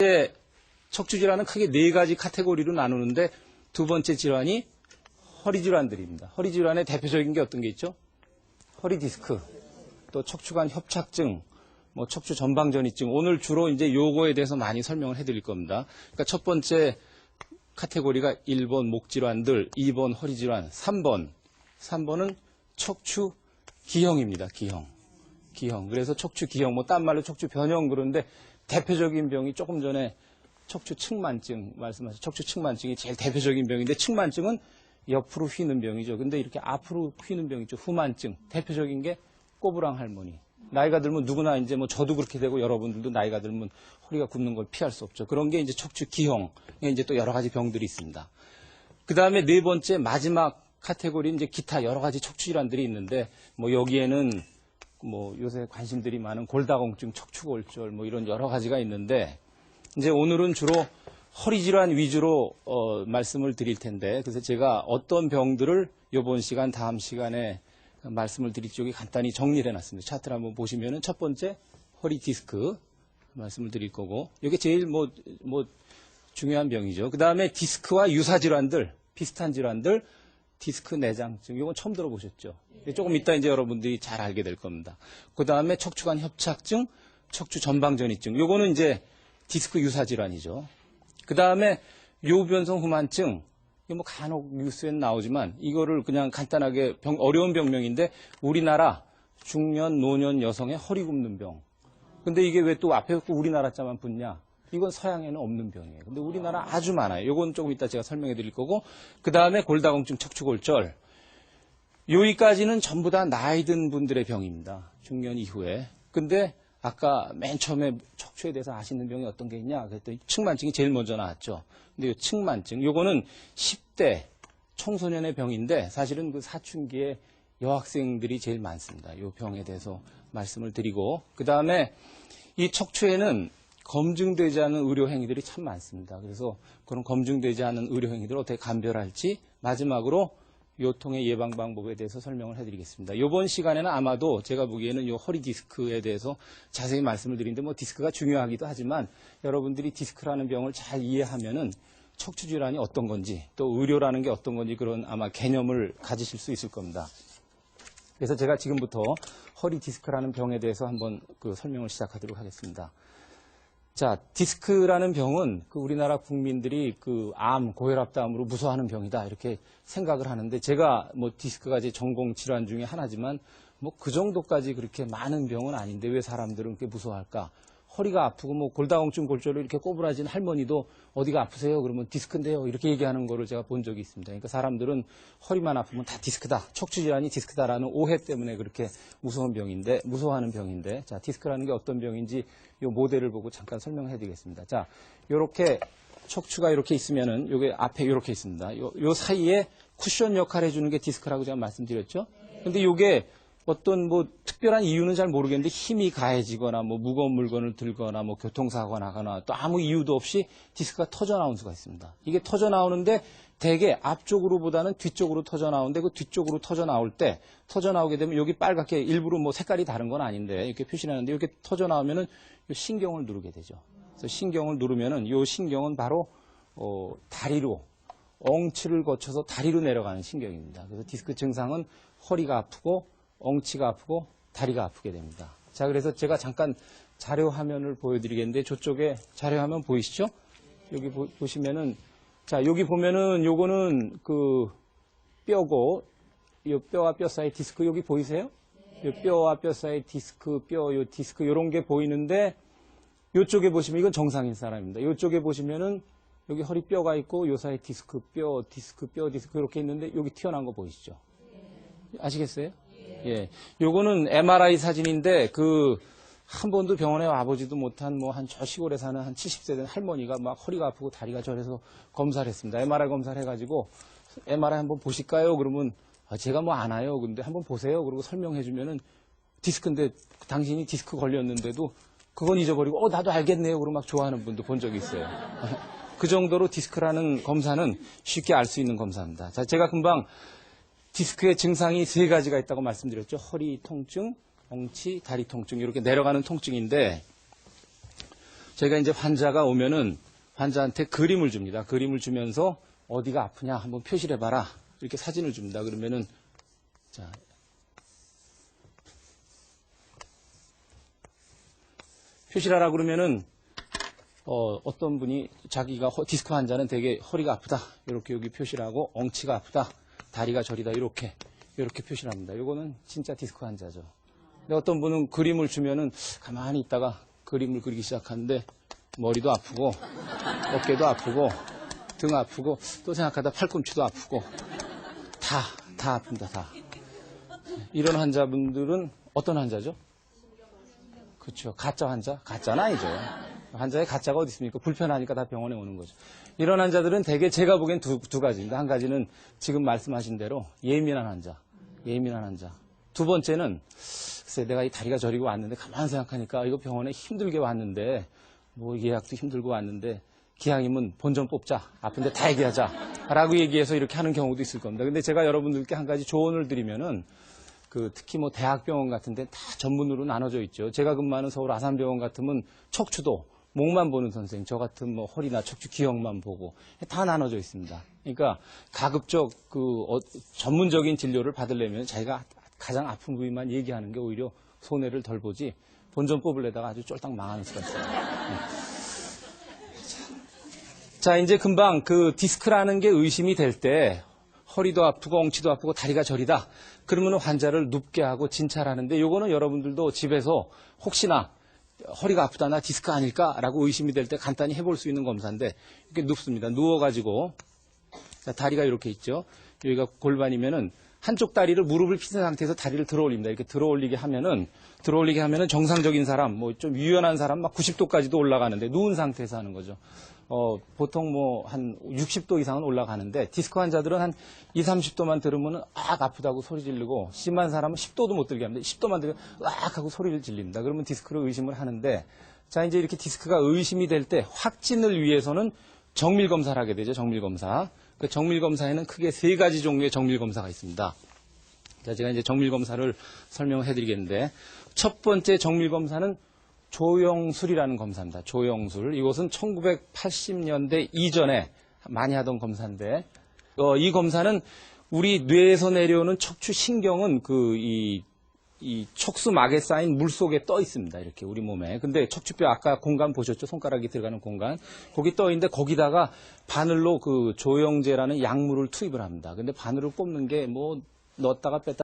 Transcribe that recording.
이제 척추 질환은 크게 네 가지 카테고리로 나누는데 두 번째 질환이 허리 질환들입니다. 허리 질환의 대표적인 게 어떤 게 있죠? 허리 디스크, 또 척추관 협착증, 뭐 척추 전방전이증. 오늘 주로 이제 요거에 대해서 많이 설명을 해드릴 겁니다. 그러니까 첫 번째 카테고리가 1번 목 질환들, 2번 허리 질환, 3번은 척추 기형입니다. 기형. 그래서 척추 기형, 뭐 딴 말로 척추 변형 그런데 대표적인 병이 조금 전에 척추 측만증 말씀하신 척추 측만증이 제일 대표적인 병인데 측만증은 옆으로 휘는 병이죠. 근데 이렇게 앞으로 휘는 병 있죠. 후만증. 대표적인 게 꼬부랑 할머니. 나이가 들면 누구나 이제 뭐 저도 그렇게 되고 여러분들도 나이가 들면 허리가 굽는 걸 피할 수 없죠. 그런 게 이제 척추 기형. 이제 또 여러 가지 병들이 있습니다. 그 다음에 네 번째 마지막 카테고리 이제 기타 여러 가지 척추 질환들이 있는데 뭐 여기에는 뭐 요새 관심들이 많은 골다공증, 척추골절 뭐 이런 여러 가지가 있는데 이제 오늘은 주로 허리 질환 위주로 말씀을 드릴 텐데 그래서 제가 어떤 병들을 이번 시간 다음 시간에 말씀을 드릴 쪽에 간단히 정리를 해놨습니다. 차트를 한번 보시면은 첫 번째 허리 디스크 말씀을 드릴 거고 이게 제일 뭐 중요한 병이죠. 그 다음에 디스크와 유사 질환들 비슷한 질환들 디스크 내장증 이건 처음 들어보셨죠? 조금 이따 이제 여러분들이 잘 알게 될 겁니다. 그 다음에 척추관 협착증, 척추 전방전이증 요거는 이제 디스크 유사 질환이죠. 그 다음에 요변성 후만증 이거 뭐 간혹 뉴스에 나오지만 이거를 그냥 간단하게 어려운 병명인데 우리나라 중년 노년 여성의 허리 굽는 병. 근데 이게 왜 또 앞에 우리나라 자만 붙냐? 이건 서양에는 없는 병이에요. 근데 우리나라 아주 많아요. 이건 조금 이따 제가 설명해 드릴 거고 그 다음에 골다공증 척추골절 여기까지는 전부 다 나이 든 분들의 병입니다. 중년 이후에. 근데 아까 맨 처음에 척추에 대해서 아시는 병이 어떤 게 있냐 그랬더니 측만증이 제일 먼저 나왔죠. 근데 이 측만증 요거는 10대 청소년의 병인데 사실은 그 사춘기에 여학생들이 제일 많습니다. 이 병에 대해서 말씀을 드리고 그 다음에 이 척추에는 검증되지 않은 의료 행위들이 참 많습니다. 그래서 그런 검증되지 않은 의료 행위들을 어떻게 감별할지 마지막으로 요통의 예방 방법에 대해서 설명을 해드리겠습니다. 이번 시간에는 아마도 제가 보기에는 이 허리 디스크에 대해서 자세히 말씀을 드리는데 뭐 디스크가 중요하기도 하지만 여러분들이 디스크라는 병을 잘 이해하면은 척추 질환이 어떤 건지 또 의료라는 게 어떤 건지 그런 아마 개념을 가지실 수 있을 겁니다. 그래서 제가 지금부터 허리 디스크라는 병에 대해서 한번 그 설명을 시작하도록 하겠습니다. 자, 디스크라는 병은 그 우리나라 국민들이 그 암, 고혈압담으로 무서워하는 병이다 이렇게 생각을 하는데 제가 뭐 디스크가 제 전공 질환 중에 하나지만 뭐 그 정도까지 그렇게 많은 병은 아닌데 왜 사람들은 그렇게 무서워할까? 허리가 아프고 뭐 골다공증 골절로 이렇게 꼬부라진 할머니도 어디가 아프세요? 그러면 디스크인데요. 이렇게 얘기하는 거를 제가 본 적이 있습니다. 그러니까 사람들은 허리만 아프면 다 디스크다. 척추 질환이 디스크다라는 오해 때문에 그렇게 무서워하는 병인데 자, 디스크라는 게 어떤 병인지 이 모델을 보고 잠깐 설명해 드리겠습니다. 자, 요렇게 척추가 이렇게 있으면은 요게 앞에 이렇게 있습니다. 요 사이에 쿠션 역할을 해주는 게 디스크라고 제가 말씀드렸죠. 근데 요게 어떤 뭐 특별한 이유는 잘 모르겠는데 힘이 가해지거나 뭐 무거운 물건을 들거나 뭐 교통사고가 나거나 또 아무 이유도 없이 디스크가 터져 나온 수가 있습니다. 이게 터져 나오는데 대개 앞쪽으로보다는 뒤쪽으로 터져 나오는데 그 뒤쪽으로 터져 나올 때 터져 나오게 되면 여기 빨갛게 일부러 뭐 색깔이 다른 건 아닌데 이렇게 표시하는데 이렇게 터져 나오면은 요 신경을 누르게 되죠. 그래서 신경을 누르면은 요 신경은 바로 다리로 엉치를 거쳐서 다리로 내려가는 신경입니다. 그래서 디스크 증상은 허리가 아프고 엉치가 아프고 다리가 아프게 됩니다. 자, 그래서 제가 잠깐 자료 화면을 보여드리겠는데 저쪽에 자료 화면 보이시죠? 여기 보시면은 자, 여기 보면은 요거는 그 뼈고 이 뼈와 뼈 사이 디스크 여기 보이세요? 이 뼈와 뼈 사이 디스크, 요 디스크 요런 게 보이는데 요쪽에 보시면 이건 정상인 사람입니다. 요쪽에 보시면은 여기 허리 뼈가 있고 요 사이 디스크, 뼈, 디스크 이렇게 있는데 여기 튀어나온 거 보이시죠? 아시겠어요? 예. 요거는 MRI 사진인데 한 번도 병원에 와보지도 못한 뭐 한 저 시골에 사는 한 70세 된 할머니가 막 허리가 아프고 다리가 저려서 검사를 했습니다. MRI 검사를 해가지고 MRI 한번 보실까요? 그러면 제가 뭐 안 와요. 근데 한번 보세요. 그러고 설명해 주면은 디스크인데 당신이 디스크 걸렸는데도 그건 잊어버리고 나도 알겠네요. 그러고 막 좋아하는 분도 본 적이 있어요. 그 정도로 디스크라는 검사는 쉽게 알 수 있는 검사입니다. 자, 제가 금방 디스크의 증상이 세 가지가 있다고 말씀드렸죠. 허리 통증, 엉치, 다리 통증 이렇게 내려가는 통증인데 저희가 이제 환자가 오면은 환자한테 그림을 줍니다. 그림을 주면서 어디가 아프냐 한번 표시를 해봐라. 이렇게 사진을 줍니다. 그러면은, 자. 표시를 하라 그러면은, 어떤 분이 자기가 디스크 환자는 되게 허리가 아프다. 이렇게 여기 표시를 하고, 엉치가 아프다. 다리가 저리다. 이렇게 표시를 합니다. 이거는 진짜 디스크 환자죠. 근데 어떤 분은 그림을 주면은 가만히 있다가 그림을 그리기 시작하는데 머리도 아프고, 어깨도 아프고, 등 아프고, 또 생각하다 팔꿈치도 아프고, 다 아픕니다, 다. 이런 환자분들은 어떤 환자죠? 그렇죠. 가짜 환자? 가짜는 아니죠. 환자의 가짜가 어디 있습니까? 불편하니까 다 병원에 오는 거죠. 이런 환자들은 대개 제가 보기엔 두 가지입니다. 한 가지는 지금 말씀하신 대로 예민한 환자. 두 번째는 글쎄 내가 이 다리가 저리고 왔는데 가만히 생각하니까 이거 병원에 힘들게 왔는데 뭐 예약도 힘들고 왔는데 기왕이면 본전 뽑자. 아픈데 다 얘기하자. 라고 얘기해서 이렇게 하는 경우도 있을 겁니다. 근데 제가 여러분들께 한 가지 조언을 드리면은 특히 뭐 대학병원 같은 데 다 전문으로 나눠져 있죠. 제가 근무하는 서울 아산병원 같으면 척추도 목만 보는 선생님, 저 같은 뭐 허리나 척추 기형만 보고 다 나눠져 있습니다. 그러니까 가급적 전문적인 진료를 받으려면 자기가 가장 아픈 부위만 얘기하는 게 오히려 손해를 덜 보지 본전 뽑으려다가 아주 쫄딱 망하는 수가 있어요. 자, 이제 금방 디스크라는 게 의심이 될 때 허리도 아프고 엉치도 아프고 다리가 저리다. 그러면 환자를 눕게 하고 진찰하는데 요거는 여러분들도 집에서 혹시나 허리가 아프다 나 디스크 아닐까라고 의심이 될 때 간단히 해볼 수 있는 검사인데 이렇게 눕습니다. 누워가지고 다리가 이렇게 있죠. 여기가 골반이면은 한쪽 다리를 무릎을 펴는 상태에서 다리를 들어올립니다. 이렇게 들어올리게 하면은 정상적인 사람, 뭐 좀 유연한 사람 막 90도까지도 올라가는데 누운 상태에서 하는 거죠. 보통 뭐 한 60도 이상은 올라가는데 디스크 환자들은 한 20, 30도만 들으면 아프다고 소리 지르고 심한 사람은 10도도 못 들게 합니다. 10도만 들으면 하고 소리를 질립니다. 그러면 디스크를 의심을 하는데 자 이제 이렇게 디스크가 의심이 될 때 확진을 위해서는 정밀 검사를 하게 되죠. 정밀 검사. 그 정밀 검사에는 크게 3가지 종류의 정밀 검사가 있습니다. 자, 제가 이제 정밀 검사를 설명해 드리겠는데 첫 번째 정밀 검사는 조영술이라는 검사입니다. 조영술. 이것은 1980년대 이전에 많이 하던 검사인데, 이 검사는 우리 뇌에서 내려오는 척추 신경은 이 척수막에 쌓인 물 속에 떠 있습니다. 이렇게 우리 몸에. 근데 척추뼈 아까 공간 보셨죠? 손가락이 들어가는 공간. 거기 떠 있는데 거기다가 바늘로 조영제라는 약물을 투입을 합니다. 근데 바늘을 꼽는 게 뭐 넣었다가 뺐다